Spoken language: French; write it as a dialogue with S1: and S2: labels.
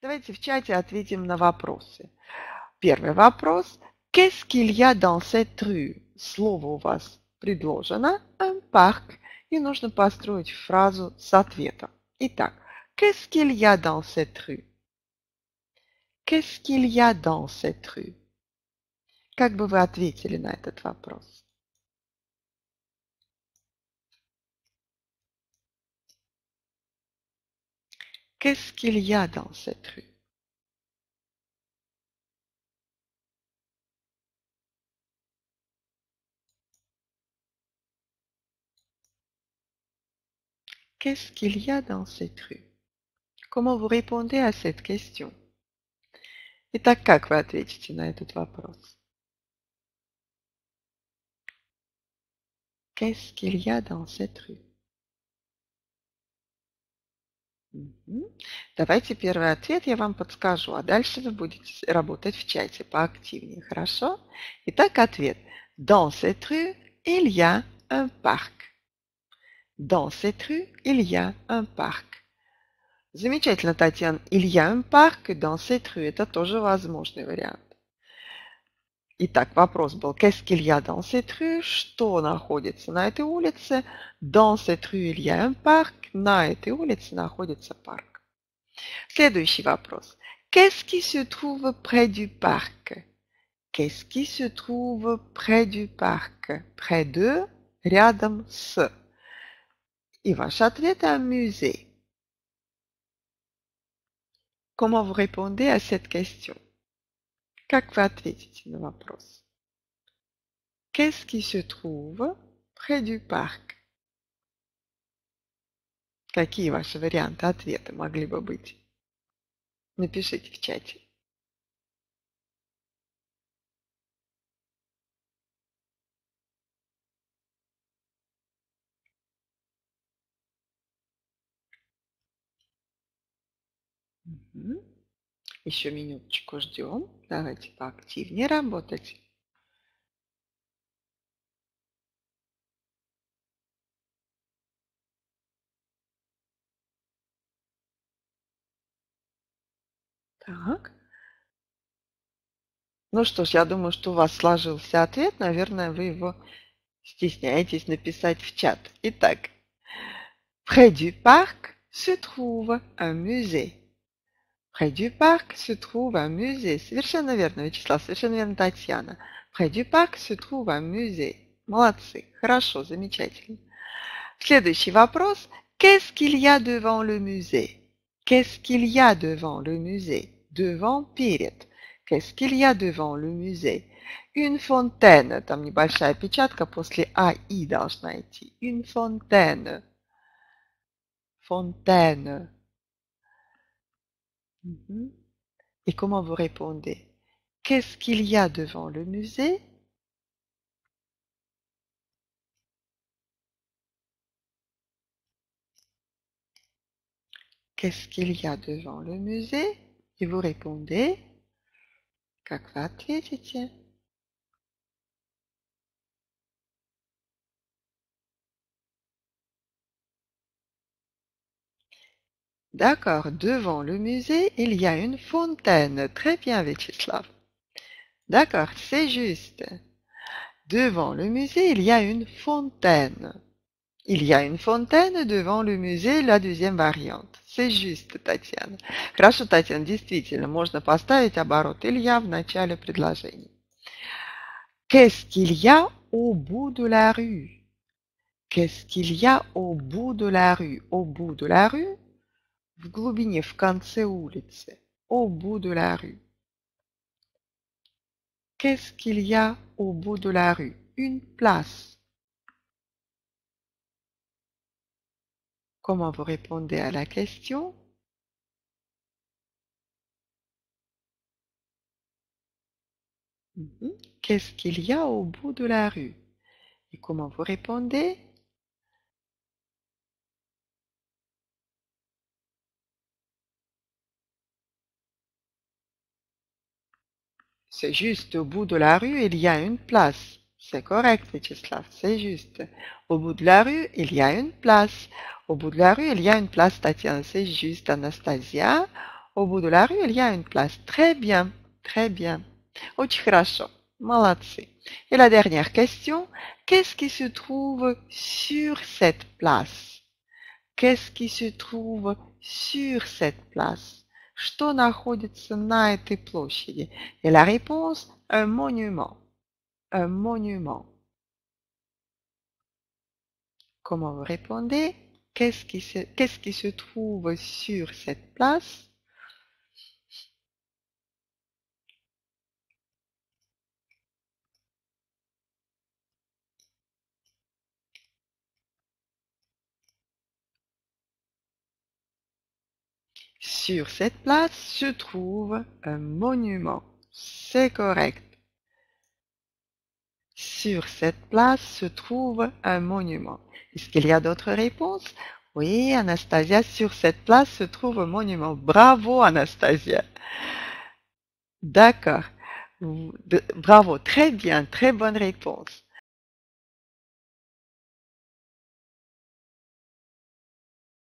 S1: Давайте в чате ответим на вопросы. Первый вопрос. Qu'est-ce qu'il y a dans cette rue? Слово у вас предложено un parc, и нужно построить фразу с ответом. Итак, qu'est-ce qu'il y a dans cette rue? Qu'est-ce qu'il y a dans cette rue? Как бы вы ответили на этот вопрос? Qu'est-ce qu'il y a dans cette rue? Qu'est-ce qu'il y a dans cette rue? Comment vous répondez à cette question? Итак, как вы ответите на этот вопрос? Qu'est-ce qu'il y a dans cette rue? Давайте первый ответ я вам подскажу, а дальше вы будете работать в чате поактивнее, хорошо? Итак, ответ. Dans cette rue, il y a un parc. Dans cette rue, il y a un parc. Замечательно, Татьяна. Il y a un parc dans cette rue. Это тоже возможный вариант. Итак, вопрос был, qu'est-ce qu'il y a dans cette rue? Что находится на этой улице? Dans cette rue, il y a un parc. На этой улице находится парк. Следующий вопрос. Qu'est-ce qui se trouve près du parc? Qu'est-ce qui se trouve près du parc? Près de, рядом с. И ваш ответ un musée. Comment vous répondez à cette question? Как вы ответите на вопрос? Qu'est-ce qui se trouve près du parc? Какие ваши варианты ответа могли бы быть? Напишите в чате. Еще минуточку ждем. Давайте поактивнее работать. Так. Ну что ж, я думаю, что у вас сложился ответ. Наверное, вы его стесняетесь написать в чат. Итак, près du parc se trouve un musée. Près du parc se trouve un musée. Совершенно верно, Вячеслав, совершенно верно, Татьяна. Près du parc se trouve un musée. Молодцы, хорошо, замечательно. Следующий вопрос. Qu'est-ce qu'il y a devant le musée? Qu'est-ce qu'il y a devant le musée? Devant, перед. Qu'est-ce qu'il y a devant le musée? Une fontaine. Там небольшая опечатка после «аи» должна идти. Une fontaine. Fontaine. Et comment vous répondez? Qu'est-ce qu'il y a devant le musée? Qu'est-ce qu'il y a devant le musée? Et vous répondez, как вы ответите? D'accord, devant le musée, il y a une fontaine. Très bien, Vyacheslav. D'accord, c'est juste. Devant le musée, il y a une fontaine. Il y a une fontaine devant le musée, la deuxième variante. C'est juste, Татьяна. Хорошо, Татьяна, действительно, можно поставить оборот «илья» в начале предложения. Qu'est-ce qu'il y a au bout de la rue? Qu'est-ce qu'il y a au bout de la rue? Au bout de la rue, в глубине, в конце улицы. Au bout de la rue. Qu'est-ce qu'il y a au bout de la rue? Une place. Comment vous répondez à la question? Qu'est-ce qu'il y a au bout de la rue? Et comment vous répondez? C'est juste, au bout de la rue, il y a une place. C'est correct, Vyacheslav, c'est juste. Au bout de la rue, il y a une place. Au bout de la rue, il y a une place, Tatiana. C'est juste, Anastasia. Au bout de la rue, il y a une place. Très bien, très bien. Очень хорошо. Молодцы. Et la dernière question, qu'est-ce qui se trouve sur cette place? Qu'est-ce qui se trouve sur cette place? Что находится на этой площади? Et la réponse, un monument. Un monument. Comment vous répondez? Qu'est-ce qui se trouve sur cette place? Sur cette place se trouve un monument. C'est correct. Sur cette place se trouve un monument. Est-ce qu'il y a d'autres réponses? Oui, Anastasia, sur cette place se trouve un monument. Bravo, Anastasia. D'accord. Bravo, très bien, très bonne réponse.